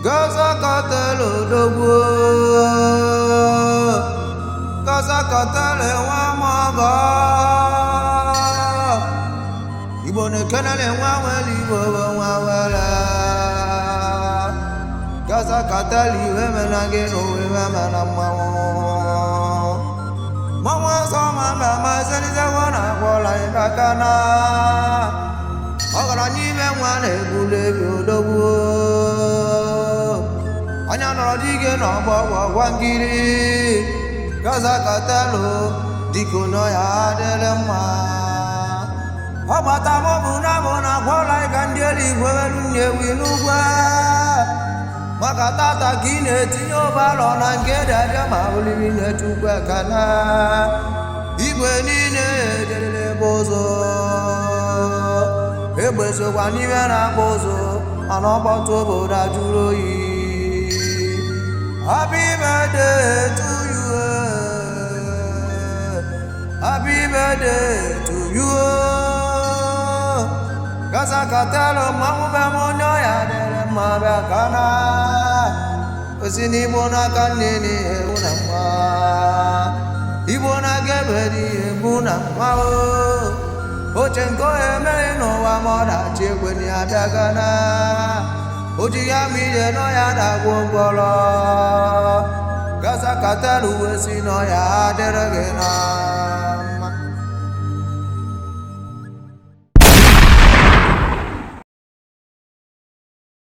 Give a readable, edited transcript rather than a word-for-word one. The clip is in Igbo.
Gaza katelo dogo, Gaza katele wa maga. Ibone kenale wa weli wa wala. Gaza kateli we menage no we menamawo. Mama sama mama seliza wana kola ibakana. Ogala nyibe mwane bule dogo. Anya nọrọ dike n'ọgbọ gwangiri Gaza katelo diko nọ ya adịrị mma ọ gbata mọbụ na mụ na gwọla ịga ndị eluigwe welu nyewi n'ugwe maka tata ka ị na-etinye ụbalọ na nke dada ma olili na-etukwu ekana igwe niile ederere ebe ụzọ egbe sokwa n'ime na-akpọ ụzọ mana ọkpọtụ obodo ajụrụ oyi. Happy birthday to you. Happy birthday to you. Gaza katelo mamu be monyo ya dere mabe kana. Osini bona kanene una ma. Ibona gebedi buna ma o. Ochenko eme no wa moda chekwe ni adagana. Oji ya mire no ya da gwongwolo Gaza katelu wesi no ya derege na